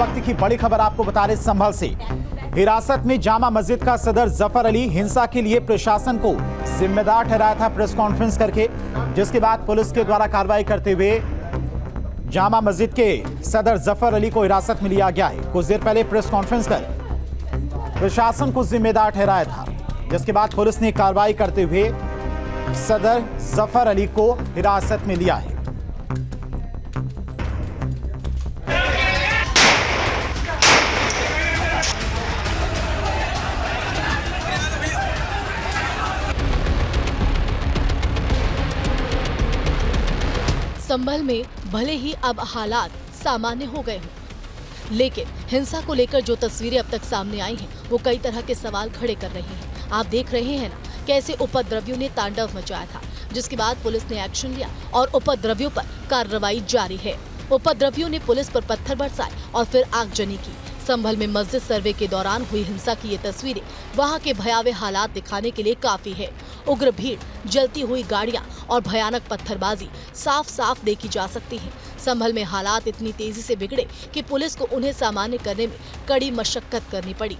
वक्त की बड़ी खबर आपको बता रहे संभल से। हिरासत में जामा मस्जिद का सदर जफर अली हिंसा के लिए प्रशासन को जिम्मेदार ठहराया था प्रेस कॉन्फ्रेंस करके, जिसके बाद पुलिस के द्वारा कार्रवाई करते हुए जामा मस्जिद के सदर जफर अली को हिरासत में लिया गया है। कुछ देर पहले प्रेस कॉन्फ्रेंस कर प्रशासन को जिम्मेदार ठहराया था, जिसके बाद पुलिस ने कार्रवाई करते हुए सदर जफर अली को हिरासत में लिया है। संभल में भले ही अब हालात सामान्य हो गए हों, लेकिन हिंसा को लेकर जो तस्वीरें अब तक सामने आई हैं, वो कई तरह के सवाल खड़े कर रही हैं। आप देख रहे हैं ना कैसे उपद्रवियों ने तांडव मचाया था, जिसके बाद पुलिस ने एक्शन लिया और उपद्रवियों पर कार्रवाई जारी है। उपद्रवियों ने पुलिस पर पत्थर बरसाए और फिर आगजनी की। संभल में मस्जिद सर्वे के दौरान हुई हिंसा की ये तस्वीरें वहां के भयावह हालात दिखाने के लिए काफी है। उग्र भीड़, जलती हुई गाड़ियां और भयानक पत्थरबाजी साफ साफ देखी जा सकती है। संभल में हालात इतनी तेजी से बिगड़े कि पुलिस को उन्हें सामान्य करने में कड़ी मशक्कत करनी पड़ी।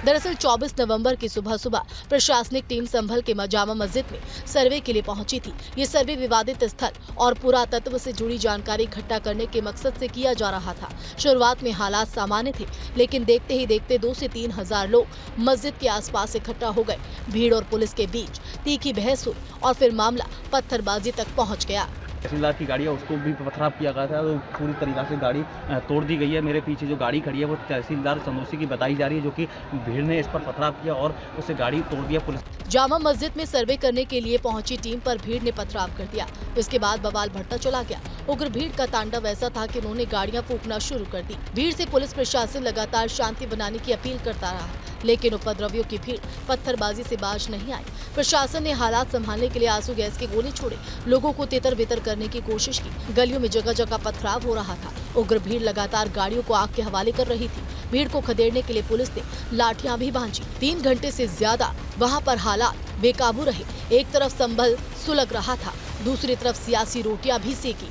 दरअसल 24 नवंबर की सुबह सुबह प्रशासनिक टीम संभल के जामा मस्जिद में सर्वे के लिए पहुंची थी। ये सर्वे विवादित स्थल और पुरातत्व से जुड़ी जानकारी इकट्ठा करने के मकसद से किया जा रहा था। शुरुआत में हालात सामान्य थे, लेकिन देखते ही देखते 2 से 3 हजार लोग मस्जिद के आसपास इकट्ठा हो गए। भीड़ और पुलिस के बीच तीखी बहस हुई और फिर मामला पत्थरबाजी तक पहुँच गया। तहसीलदार की गाड़ी है, उसको भी पथराव किया गया था, तो पूरी तरीके से गाड़ी तोड़ दी गई है। मेरे पीछे जो गाड़ी खड़ी है वो तहसीलदार चंदोसी की बताई जा रही है, जो कि भीड़ ने इस पर पथराव किया और उसे गाड़ी तोड़ दिया। पुलिस जामा मस्जिद में सर्वे करने के लिए पहुंची टीम पर भीड़ ने पथराव कर दिया। इसके बाद बवाल बढ़ता चला गया। उग्र भीड़ का तांडव ऐसा था कि उन्होंने गाड़ियां फूंकना शुरू कर दी। भीड़ से पुलिस प्रशासन लगातार शांति बनाने की अपील करता रहा, लेकिन उपद्रवियों की भीड़ पत्थरबाजी से बाज नहीं आई। प्रशासन ने हालात संभालने के लिए आंसू गैस के गोले छोड़े, लोगों को तितर बितर करने की कोशिश की। गलियों में जगह जगह पथराव हो रहा था। उग्र भीड़ लगातार गाड़ियों को आग के हवाले कर रही थी। भीड़ को खदेड़ने के लिए पुलिस ने लाठियां भी भांजी। 3 घंटे से ज्यादा वहां पर हालात बेकाबू रहे। एक तरफ संभल सुलग रहा था, दूसरी तरफ सियासी रोटियां भी सेकी।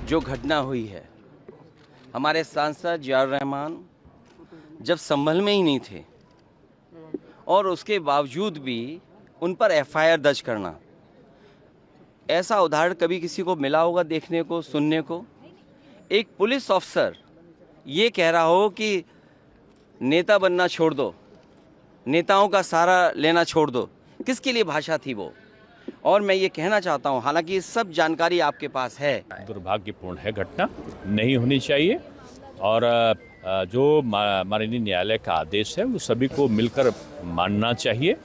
जो घटना हुई है, हमारे सांसद जियाउर रहमान जब संभल में ही नहीं थे और उसके बावजूद भी उन पर एफआईआर दर्ज करना, ऐसा उदाहरण कभी किसी को मिला होगा देखने को, सुनने को? एक पुलिस ऑफिसर ये कह रहा हो कि नेता बनना छोड़ दो, नेताओं का सहारा लेना छोड़ दो, किसके लिए भाषा थी वो? और मैं ये कहना चाहता हूँ, हालांकि ये सब जानकारी आपके पास है, दुर्भाग्यपूर्ण है, घटना नहीं होनी चाहिए और जो माननीय न्यायालय का आदेश है वो सभी को मिलकर मानना चाहिए।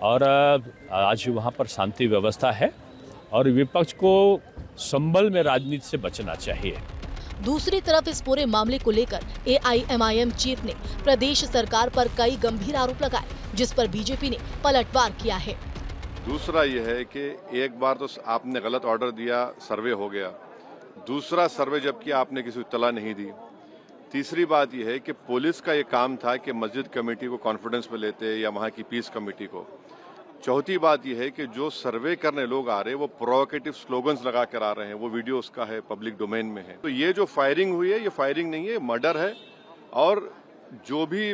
और आज वहाँ पर शांति व्यवस्था है और विपक्ष को संभल में राजनीति से बचना चाहिए। दूसरी तरफ इस पूरे मामले को लेकर AIMIM चीफ ने प्रदेश सरकार पर कई गंभीर आरोप लगाए, जिस पर बीजेपी ने पलटवार किया है। दूसरा ये है कि एक बार तो आपने गलत ऑर्डर दिया, सर्वे हो गया। दूसरा सर्वे जब किया आपने किसी को इत्तला नहीं दी। तीसरी बात यह है कि पुलिस का ये काम था कि मस्जिद कमेटी को कॉन्फिडेंस में लेते या वहाँ की पीस कमेटी को। चौथी बात यह है कि जो सर्वे करने लोग आ रहे हैं वो प्रोवोकेटिव स्लोगन्स लगा कर आ रहे हैं, वो वीडियो उसका है, पब्लिक डोमेन में है। तो ये जो फायरिंग हुई है, ये फायरिंग नहीं है, मर्डर है और जो भी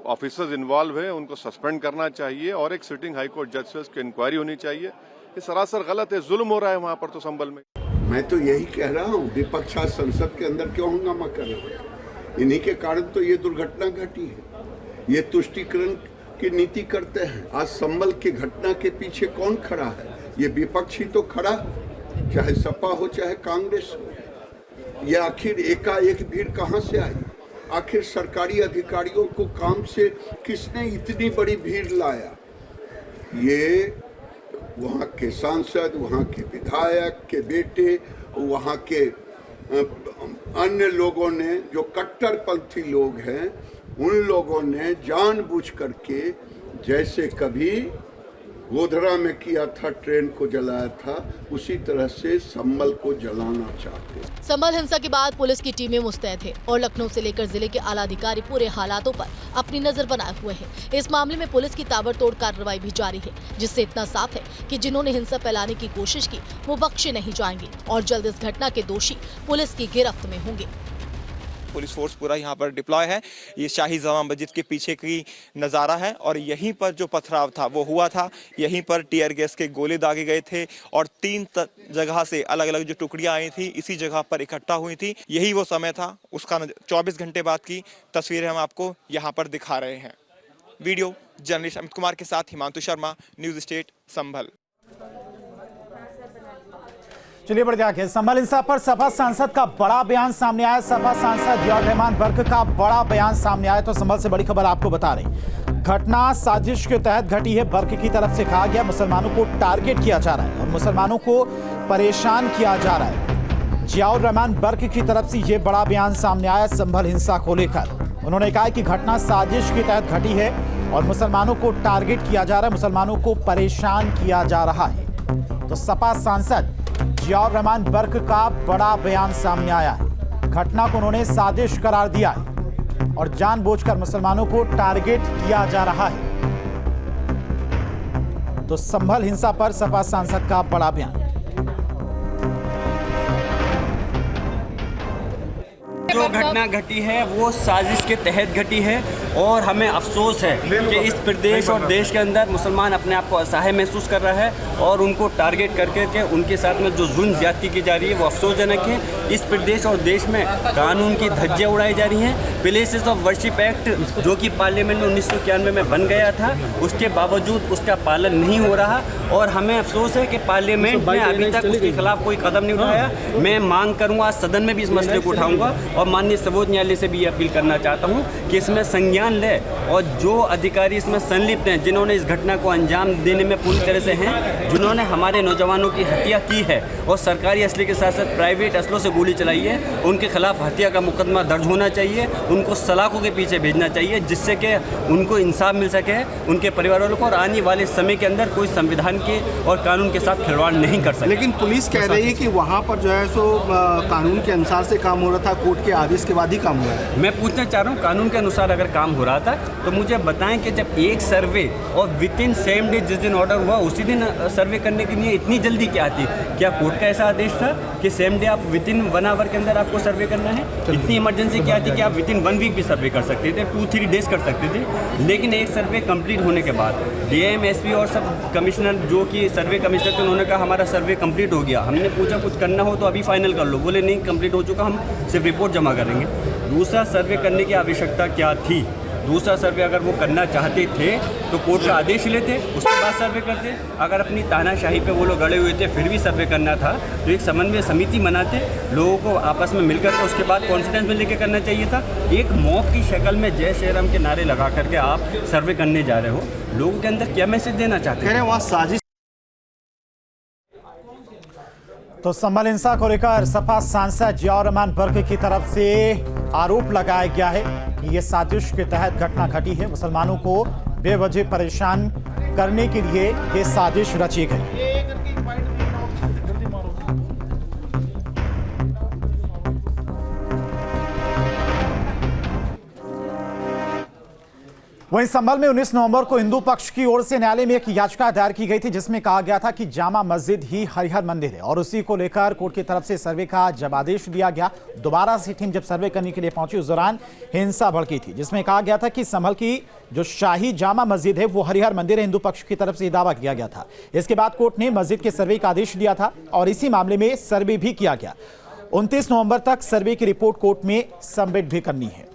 ऑफिसर्स इन्वॉल्व है उनको सस्पेंड करना चाहिए और एक सिटिंग हाईकोर्ट जज से उसकी इंक्वायरी होनी चाहिए। ये सरासर गलत है, जुल्म हो रहा है वहाँ पर तो संभल में। मैं तो यही कह रहा हूँ, विपक्ष आज संसद के अंदर क्यों हंगामा कर रहे हैं? इन्हीं के कारण तो ये दुर्घटना घटी है। ये तुष्टीकरण की नीति करते हैं। आज संभल की घटना के पीछे कौन खड़ा है? ये विपक्ष ही तो खड़ा, चाहे सपा हो चाहे कांग्रेस हो। ये आखिर एकाएक भीड़ कहाँ से आई? आखिर सरकारी अधिकारियों को काम से किसने इतनी बड़ी भीड़ लाया? ये वहाँ के सांसद, वहाँ के विधायक के बेटे, वहाँ के अन्य लोगों ने, जो कट्टरपंथी लोग हैं, उन लोगों ने जानबूझ करके, जैसे कभी गोधरा में किया था, ट्रेन को जलाया था, उसी तरह से संभल को जलाना चाहते हैं। संभल हिंसा के बाद पुलिस की टीमें मुस्तैद है और लखनऊ से लेकर जिले के आला अधिकारी पूरे हालातों पर अपनी नजर बनाए हुए हैं। इस मामले में पुलिस की ताबड़तोड़ कार्रवाई भी जारी है, जिससे इतना साफ है कि जिन्होंने हिंसा फैलाने की कोशिश की वो बख्शे नहीं जाएंगे और जल्द इस घटना के दोषी पुलिस की गिरफ्त में होंगे। पुलिस फोर्स पूरा यहाँ पर डिप्लॉय है। ये शाही जामा मस्जिद के पीछे की नज़ारा है और यहीं पर जो पथराव था वो हुआ था। यहीं पर टीयर गैस के गोले दागे गए थे और 3 जगह से अलग अलग जो टुकड़ियां आई थी इसी जगह पर इकट्ठा हुई थी। यही वो समय था, उसका 24 घंटे बाद की तस्वीरें हम आपको यहाँ पर दिखा रहे हैं। वीडियो जर्नलिस्ट अमित कुमार के साथ हिमांशु शर्मा, न्यूज स्टेट संभल। चलिए बढ़ जाके संभल हिंसा पर सपा सांसद का बड़ा बयान सामने आया। सपा सांसद जियाउर रहमान बर्क का बड़ा बयान सामने आया। तो संभल से बड़ी खबर आपको बता रहे, घटना साजिश के तहत घटी है। बर्क की तरफ से कहा गया मुसलमानों को टारगेट किया जा रहा है और मुसलमानों को परेशान किया जा रहा है। जियाउर रहमान बर्क की तरफ से यह बड़ा बयान सामने आया संभल हिंसा को लेकर। उन्होंने कहा कि घटना साजिश के तहत घटी है और मुसलमानों को टारगेट किया जा रहा है, मुसलमानों को परेशान किया जा रहा है। तो सपा सांसद जियाउर रहमान बर्क का बड़ा बयान सामने आया है। घटना को उन्होंने साजिश करार दिया है और जानबूझकर मुसलमानों को टारगेट किया जा रहा है। तो संभल हिंसा पर सपा सांसद का बड़ा बयान। जो घटना घटी है वो साजिश के तहत घटी है और हमें अफसोस है कि इस प्रदेश और देश के अंदर मुसलमान अपने आप को असहाय महसूस कर रहा है और उनको टारगेट करके उनके साथ में जो जुल्म ज्यादती की जा रही है वो अफसोसजनक है। इस प्रदेश और देश में कानून की धज्जियां उड़ाई जा रही हैं। प्लेसेस ऑफ वर्शिप एक्ट जो कि पार्लियामेंट में 1991 में बन गया था, उसके बावजूद उसका पालन नहीं हो रहा और हमें अफसोस है कि पार्लियामेंट ने अभी तक उसके खिलाफ कोई कदम नहीं उठाया। मैं मांग करूँगा, सदन में भी इस मसले को उठाऊँगा और माननीय सर्वोच्च न्यायालय से भी ये अपील करना चाहता हूँ कि इसमें संज्ञान ले और जो अधिकारी इसमें संलिप्त हैं, जिन्होंने इस घटना को अंजाम देने में पूरी तरह से हैं, जिन्होंने हमारे नौजवानों की हत्या की है और सरकारी असले के साथ साथ प्राइवेट असलों से गोली चलाई है, उनके खिलाफ हत्या का मुकदमा दर्ज होना चाहिए। उनको सलाखों के पीछे भेजना चाहिए जिससे कि उनको इंसाफ मिल सके, उनके परिवार वालों को, और आने वाले समय के अंदर कोई संविधान के और कानून के साथ खिलवाड़ नहीं कर सके। लेकिन पुलिस कह रही है कि वहाँ पर जो है सो कानून के अनुसार से काम हो रहा था, कोर्ट के आदेश के बाद ही काम हुआ है। मैं पूछना चाह रहा हूँ, कानून के अनुसार अगर काम हो रहा था तो मुझे बताएं कि जब एक सर्वे और विदिन सेम डे जिस दिन ऑर्डर हुआ उसी दिन सर्वे करने के लिए इतनी जल्दी क्या थी? क्या कोर्ट का ऐसा आदेश था कि सेम डे आप विदिन 1 आवर के अंदर आपको सर्वे करना है? इतनी इमरजेंसी क्या थी कि आप विदिन 1 वीक भी सर्वे कर सकते थे, 2-3 डेज कर सकते थे। लेकिन एक सर्वे कंप्लीट होने के बाद डीएम, एसपी और सब कमिश्नर जो कि सर्वे कमिश्नर थे, उन्होंने कहा हमारा सर्वे कंप्लीट हो गया। हमने पूछा कुछ करना हो तो अभी फाइनल कर लो, बोले नहीं कंप्लीट हो चुका, हम सिर्फ रिपोर्ट जमा करेंगे। दूसरा सर्वे करने की आवश्यकता क्या थी? दूसरा सर्वे अगर वो करना चाहते थे तो कोर्ट का आदेश लेते, उसके बाद सर्वे करते। अगर अपनी तानाशाही पे वो लोग गड़े हुए थे फिर भी सर्वे करना था तो एक समन्वय समिति बनाते, लोगों को आपस में मिलकर के उसके बाद कॉन्फिडेंस में लेकर करना चाहिए था। एक मॉब की शक्ल में जय श्री राम के नारे लगा करके आप सर्वे करने जा रहे हो, लोगों के अंदर क्या मैसेज देना चाहते हैं? वहाँ साजिश। तो संभल हिंसा को लेकर सपा सांसद जियाउर रहमान बर्क की तरफ से आरोप लगाया गया है कि यह साजिश के तहत घटना घटी है, मुसलमानों को बेवजह परेशान करने के लिए ये साजिश रची गई। वहीं संभल में 19 नवंबर को हिंदू पक्ष की ओर से न्यायालय में एक याचिका दायर की गई थी जिसमें कहा गया था कि जामा मस्जिद ही हरिहर मंदिर है और उसी को लेकर कोर्ट की तरफ से सर्वे का जब आदेश दिया गया, दोबारा से टीम जब सर्वे करने के लिए पहुंची उस दौरान हिंसा भड़की थी जिसमें कहा गया था कि संभल की जो शाही जामा मस्जिद है वो हरिहर मंदिर है। हिंदू पक्ष की तरफ से दावा किया गया था। इसके बाद कोर्ट ने मस्जिद के सर्वे का आदेश दिया था और इसी मामले में सर्वे भी किया गया। 29 नवंबर तक सर्वे की रिपोर्ट कोर्ट में सबमिट भी करनी है।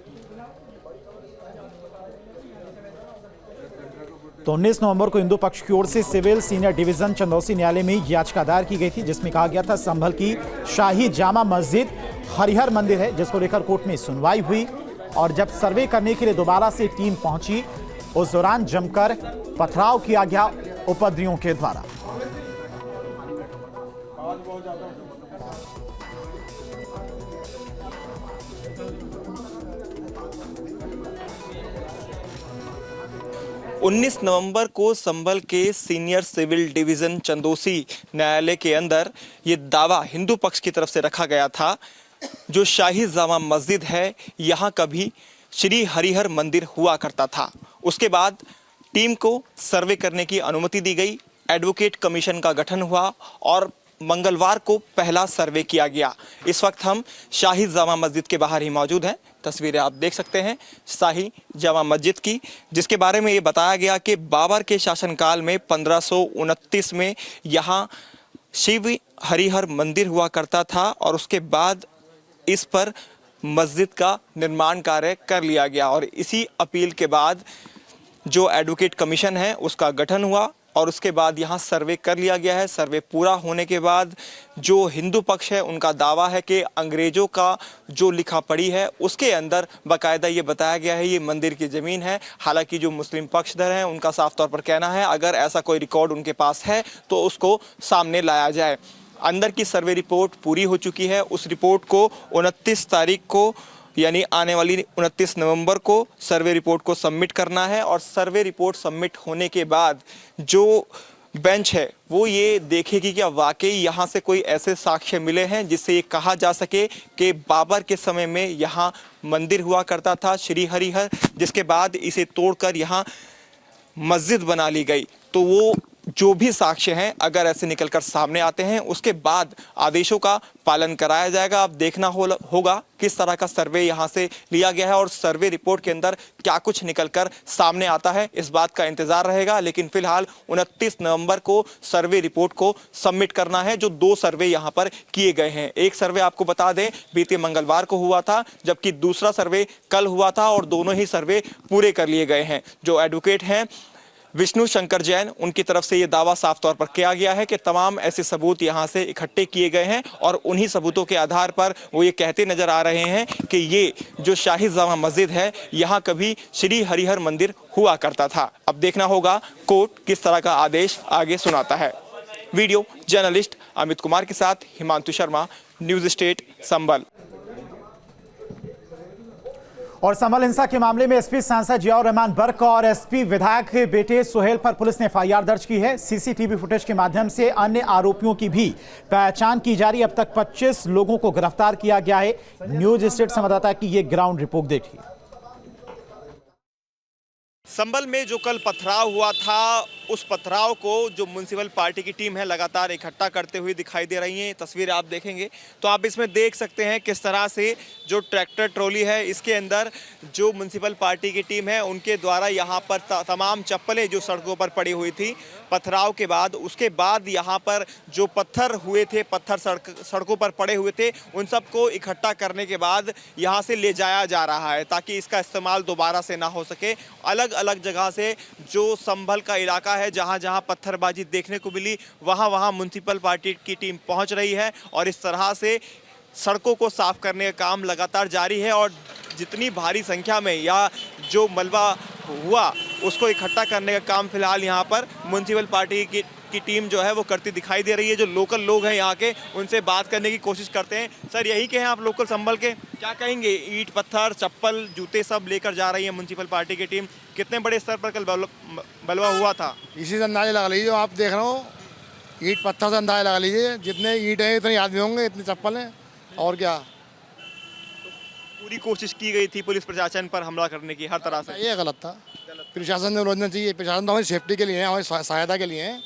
तो 19 नवंबर को हिंदू पक्ष की ओर से सिविल सीनियर डिवीजन चंदौसी न्यायालय में याचिका दायर की गई थी जिसमें कहा गया था संभल की शाही जामा मस्जिद हरिहर मंदिर है, जिसको लेकर कोर्ट में सुनवाई हुई और जब सर्वे करने के लिए दोबारा से टीम पहुंची उस दौरान जमकर पथराव किया गया उपद्रवियों के द्वारा। 19 नवंबर को संभल के सीनियर सिविल डिवीजन चंदोसी न्यायालय के अंदर ये दावा हिंदू पक्ष की तरफ से रखा गया था, जो शाही जामा मस्जिद है यहाँ कभी श्री हरिहर मंदिर हुआ करता था। उसके बाद टीम को सर्वे करने की अनुमति दी गई, एडवोकेट कमीशन का गठन हुआ और मंगलवार को पहला सर्वे किया गया। इस वक्त हम शाही जामा मस्जिद के बाहर ही मौजूद हैं। तस्वीरें आप देख सकते हैं शाही जामा मस्जिद की, जिसके बारे में ये बताया गया कि बाबर के शासनकाल में 1529 में यहाँ शिव हरिहर मंदिर हुआ करता था और उसके बाद इस पर मस्जिद का निर्माण कार्य कर लिया गया और इसी अपील के बाद जो एडवोकेट कमीशन है उसका गठन हुआ और उसके बाद यहाँ सर्वे कर लिया गया है। सर्वे पूरा होने के बाद जो हिंदू पक्ष है उनका दावा है कि अंग्रेजों का जो लिखा पढ़ी है उसके अंदर बाकायदा ये बताया गया है ये मंदिर की ज़मीन है। हालांकि जो मुस्लिम पक्षधर हैं उनका साफ तौर पर कहना है अगर ऐसा कोई रिकॉर्ड उनके पास है तो उसको सामने लाया जाए। अंदर की सर्वे रिपोर्ट पूरी हो चुकी है। उस रिपोर्ट को 29 तारीख को यानी आने वाली 29 नवंबर को सर्वे रिपोर्ट को सबमिट करना है और सर्वे रिपोर्ट सबमिट होने के बाद जो बेंच है वो ये देखेगी कि वाकई यहाँ से कोई ऐसे साक्ष्य मिले हैं जिससे ये कहा जा सके कि बाबर के समय में यहाँ मंदिर हुआ करता था श्री हरिहर, जिसके बाद इसे तोड़कर यहाँ मस्जिद बना ली गई। तो वो जो भी साक्ष्य हैं अगर ऐसे निकलकर सामने आते हैं उसके बाद आदेशों का पालन कराया जाएगा। अब देखना होगा किस तरह का सर्वे यहाँ से लिया गया है और सर्वे रिपोर्ट के अंदर क्या कुछ निकलकर सामने आता है, इस बात का इंतजार रहेगा। लेकिन फिलहाल 29 नवंबर को सर्वे रिपोर्ट को सबमिट करना है। जो 2 सर्वे यहाँ पर किए गए हैं, एक सर्वे आपको बता दें बीते मंगलवार को हुआ था, जबकि दूसरा सर्वे कल हुआ था और दोनों ही सर्वे पूरे कर लिए गए हैं। जो एडवोकेट हैं विष्णु शंकर जैन, उनकी तरफ से ये दावा साफ तौर पर किया गया है कि तमाम ऐसे सबूत यहाँ से इकट्ठे किए गए हैं और उन्हीं सबूतों के आधार पर वो ये कहते नजर आ रहे हैं कि ये जो शाही जामा मस्जिद है यहाँ कभी श्री हरिहर मंदिर हुआ करता था। अब देखना होगा कोर्ट किस तरह का आदेश आगे सुनाता है। वीडियो जर्नलिस्ट अमित कुमार के साथ हिमांशु शर्मा, न्यूज स्टेट संभल। और संभल हिंसा के मामले में एसपी सांसद जियाउर रहमान बर्क और एसपी विधायक के बेटे सुहेल पर पुलिस ने एफआईआर दर्ज की है। सीसीटीवी फुटेज के माध्यम से अन्य आरोपियों की भी पहचान की जा रही है। अब तक 25 लोगों को गिरफ्तार किया गया है। न्यूज स्टेट संवाददाता की ये ग्राउंड रिपोर्ट देखिए। संभल में जो कल पथराव हुआ था उस पथराव को जो म्युनिसिपल पार्टी की टीम है लगातार इकट्ठा करते हुए दिखाई दे रही है। तस्वीरें आप देखेंगे तो आप इसमें देख सकते हैं किस तरह से जो ट्रैक्टर ट्रॉली है इसके अंदर जो म्युनिसिपल पार्टी की टीम है उनके द्वारा यहाँ पर तमाम चप्पलें जो सड़कों पर पड़ी हुई थी पथराव के बाद, उसके बाद यहाँ पर जो पत्थर हुए थे, पत्थर सड़कों पर पड़े हुए थे, उन सबको इकट्ठा करने के बाद यहाँ से ले जाया जा रहा है ताकि इसका इस्तेमाल दोबारा से ना हो सके। अलग अलग जगह से जो संभल का इलाका है जहाँ जहाँ पत्थरबाजी देखने को मिली वहाँ म्युनिसिपल पार्टी की टीम पहुँच रही है और इस तरह से सड़कों को साफ करने का काम लगातार जारी है और जितनी भारी संख्या में या जो मलबा हुआ उसको इकट्ठा करने का काम फिलहाल यहाँ पर म्युनिसिपल पार्टी की टीम जो है वो करती दिखाई दे रही है। जो लोकल लोग हैं यहाँ के उनसे बात करने की कोशिश करते हैं। सर, यही के हैं आप लोकल संभल के, क्या कहेंगे? ईंट पत्थर चप्पल जूते सब लेकर जा रही है म्युनिसिपल पार्टी की टीम, कितने बड़े स्तर पर कल बलवा हुआ था? इसी से अंदाजा लगा लीजिए, आप देख रहे हो ईंट पत्थर से अंदाजा लगा लीजिए, जितने ईंट हैं इतने आदमी होंगे, इतनी चप्पल हैं और क्या। पूरी कोशिश की गई थी पुलिस प्रशासन पर हमला करने की हर तरह से, ये गलत था। प्रशासन ने रोकना चाहिए, प्रशासन तो हमारी सेफ्टी के लिए है, हमारी सहायता के लिए है।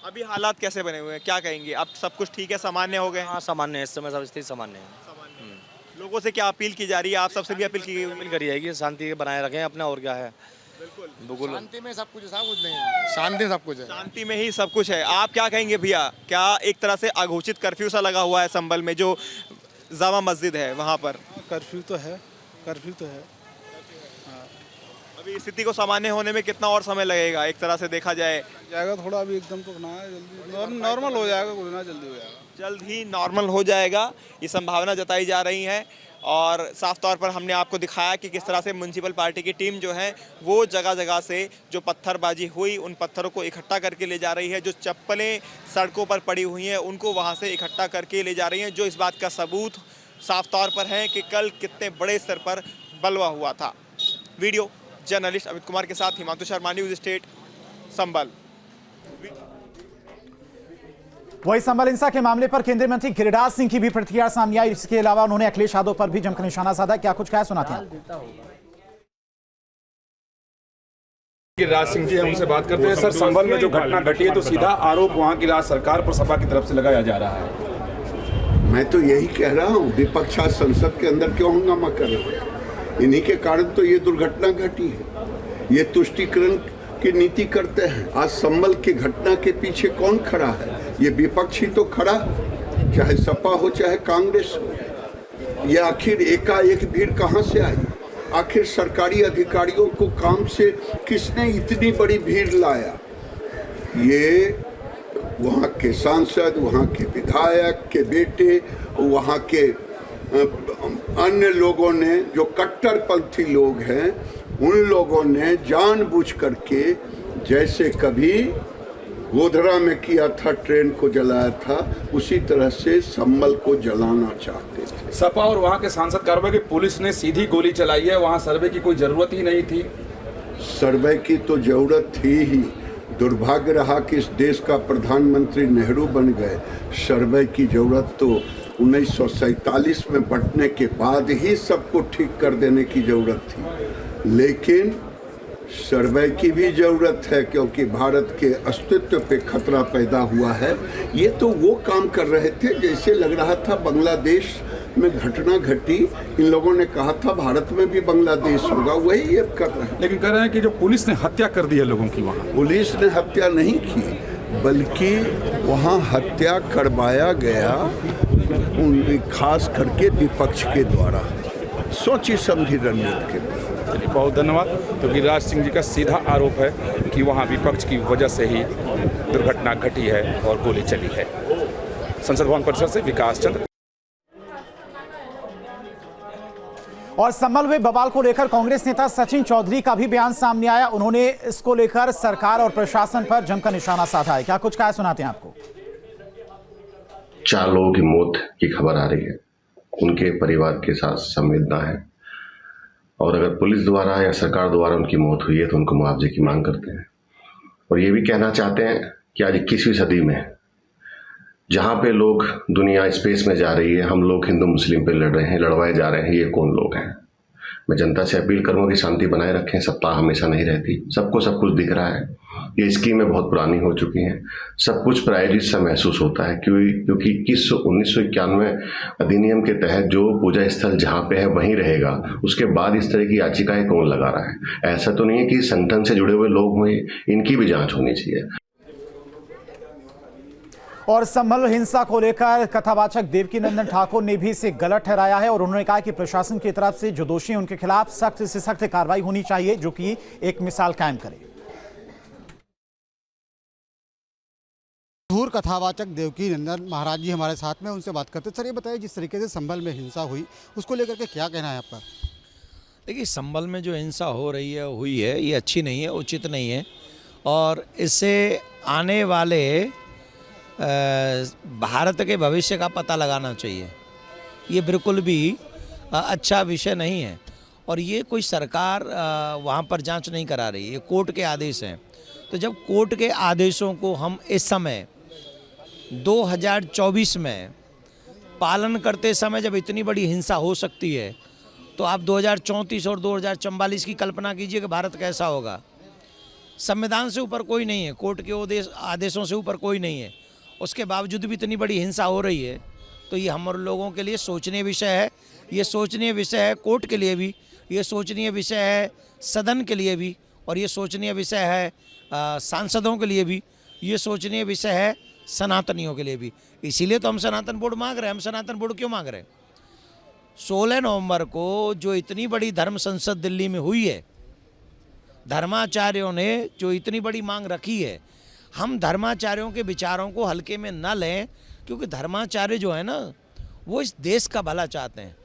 अभी हालात कैसे बने हुए हैं, क्या कहेंगे? अब सब कुछ ठीक है, सामान्य हो गए? हाँ, सामान्य है, इस समय सब स्थिति सामान्य है। लोगों से क्या अपील की जा रही है? आप सबसे भी अपील करी जाएगी, शांति बनाए रखें अपने, और क्या है। बिल्कुल शांति में सब कुछ है, कुछ नहीं है, शांति सब कुछ है, शांति में ही सब कुछ है। आप क्या कहेंगे भैया, क्या एक तरह से अघोषित कर्फ्यू सा लगा हुआ है संभल में जो जामा मस्जिद है वहाँ पर? कर्फ्यू तो है, कर्फ्यू तो है। अभी स्थिति को सामान्य होने में कितना और समय लगेगा एक तरह से देखा जाएगा? थोड़ा अभी एकदम तो ना है, जल्दी नॉर्मल हो जाएगा, कुछ ना जल्दी हो जाएगा, जल्द ही नॉर्मल हो जाएगा, ये संभावना जताई जा रही है। और साफ तौर पर हमने आपको दिखाया कि किस तरह से म्युनिसिपल पार्टी की टीम जो है वो जगह जगह से जो पत्थरबाजी हुई उन पत्थरों को इकट्ठा करके ले जा रही है। जो चप्पलें सड़कों पर पड़ी हुई हैं उनको वहाँ से इकट्ठा करके ले जा रही हैं, जो इस बात का सबूत साफ तौर पर है कि कल कितने बड़े स्तर पर बलवा हुआ था। वीडियो जर्नलिस्ट अमित कुमार के साथ हिमांशु शर्मा, न्यूज स्टेट, संभल। वही संभल हिंसा के मामले पर केंद्रीय मंत्री गिरिराज सिंह की भी प्रतिक्रिया सामने आई। इसके अलावा उन्होंने अखिलेश यादव पर भी जमकर निशाना साधा। क्या कुछ कहा सुनाते हैं। गिरिराज सिंह जी, हम उनसे बात करते हैं। सर, संभल में जो घटना घटी है तो सीधा आरोप वहां की राज्य सरकार पर सपा की तरफ से लगाया जा रहा है। मैं तो यही कह रहा हूँ, विपक्ष आज संसद के अंदर क्यों हंगामा कर रहे हैं? इन्हीं के कारण तो ये दुर्घटना घटी है। ये तुष्टीकरण की नीति करते हैं। आज संभल की घटना के पीछे कौन खड़ा है? ये विपक्ष ही तो खड़ा, चाहे सपा हो चाहे कांग्रेस हो। ये आखिर एकाएक भीड़ कहाँ से आई? आखिर सरकारी अधिकारियों को काम से किसने इतनी बड़ी भीड़ लाया? ये वहाँ के सांसद, वहाँ के विधायक के बेटे, वहाँ के अन्य लोगों ने, जो कट्टरपंथी लोग हैं, उन लोगों ने जानबूझ करके, जैसे कभी गोधरा में किया था, ट्रेन को जलाया था, उसी तरह से संभल को जलाना चाहते थे। सपा और वहाँ के सांसद कार्रवाई की पुलिस ने सीधी गोली चलाई है। वहाँ सर्वे की कोई जरूरत ही नहीं थी। सर्वे की तो जरूरत थी ही। दुर्भाग्य रहा कि इस देश का प्रधानमंत्री नेहरू बन गए। सर्वे की जरूरत तो 1947 में बंटने के बाद ही सबको ठीक कर देने की जरूरत थी। लेकिन सर्वे की भी जरूरत है, क्योंकि भारत के अस्तित्व पे खतरा पैदा हुआ है। ये तो वो काम कर रहे थे जैसे लग रहा था बांग्लादेश में घटना घटी, इन लोगों ने कहा था भारत में भी बांग्लादेश होगा, वही ये कर रहे हैं। लेकिन कह रहे हैं कि जो पुलिस ने हत्या कर दी है लोगों की, वहाँ पुलिस ने हत्या नहीं की, बल्कि वहाँ हत्या करवाया गया खास करके विपक्ष के द्वारा, सोची समझी रणनीति के। बहुत धन्यवाद। तो गिरिराज सिंह जी का सीधा आरोप है कि वहाँ विपक्ष की वजह से ही दुर्घटना घटी है और गोली चली है। संसद भवन परिसर से विकास चंद्र। और संभल में बवाल को लेकर कांग्रेस नेता सचिन चौधरी का भी बयान सामने आया। उन्होंने इसको लेकर सरकार और प्रशासन पर जमकर निशाना साधा है। क्या कुछ कहा सुनाते हैं आपको। 4 लोगों की मौत की खबर आ रही है। उनके परिवार के साथ संवेदना है, और अगर पुलिस द्वारा या सरकार द्वारा उनकी मौत हुई है तो उनको मुआवजे की मांग करते हैं। और ये भी कहना चाहते हैं कि आज 21वीं सदी में जहाँ पे लोग, दुनिया स्पेस में जा रही है, हम लोग हिंदू मुस्लिम पे लड़ रहे हैं, लड़वाए जा रहे हैं। ये कौन लोग हैं? मैं जनता से अपील करूँगा कि शांति बनाए रखें। सत्ता हमेशा नहीं रहती, सबको सब कुछ दिख रहा है। ये स्कीमें बहुत पुरानी हो चुकी हैं, सब कुछ प्रायोजित सा महसूस होता है, क्योंकि 1991 अधिनियम के तहत जो पूजा स्थल जहाँ पे है वहीं रहेगा। उसके बाद इस तरह की याचिकाएं कौन लगा रहा है? ऐसा तो नहीं है कि संगठन से जुड़े हुए लोग हुए, इनकी भी जांच होनी चाहिए। और संभल हिंसा को लेकर कथावाचक देवकीनंदन ठाकुर ने भी इसे गलत ठहराया है, और उन्होंने कहा कि प्रशासन की तरफ से जो दोषी हैं उनके खिलाफ सख्त से सख्त कार्रवाई होनी चाहिए, जो कि एक मिसाल कायम करे। मशहूर कथावाचक देवकीनंदन महाराज जी हमारे साथ में, उनसे बात करते। सर, ये बताइए, जिस तरीके से संभल में हिंसा हुई, उसको लेकर के क्या कहना है आपका? देखिए, संभल में जो हिंसा हो रही है, हुई है, ये अच्छी नहीं है, उचित नहीं है, और इससे आने वाले भारत के भविष्य का पता लगाना चाहिए। ये बिल्कुल भी अच्छा विषय नहीं है, और ये कोई सरकार वहाँ पर जांच नहीं करा रही है। ये कोर्ट के आदेश हैं। तो जब कोर्ट के आदेशों को हम इस समय 2024 में पालन करते समय जब इतनी बड़ी हिंसा हो सकती है, तो आप 2034 और 2044 की कल्पना कीजिए कि भारत कैसा होगा। संविधान से ऊपर कोई नहीं है, कोर्ट के आदेशों से ऊपर कोई नहीं है, उसके बावजूद भी इतनी बड़ी हिंसा हो रही है। तो ये हम लोगों के लिए सोचनीय विषय है। ये सोचनीय विषय है कोर्ट के लिए भी, ये सोचनीय विषय है सदन के लिए भी, और ये सोचनीय विषय है सांसदों के लिए भी, ये सोचनीय विषय है सनातनियों के लिए भी। इसीलिए तो हम सनातन बोर्ड मांग रहे हैं। हम सनातन बोर्ड क्यों मांग रहे हैं? 16 नवंबर को जो इतनी बड़ी धर्म संसद दिल्ली में हुई है, धर्माचार्यों ने जो इतनी बड़ी मांग रखी है, हम धर्माचार्यों के विचारों को हल्के में न लें, क्योंकि धर्माचार्य जो है ना, वो इस देश का भला चाहते हैं।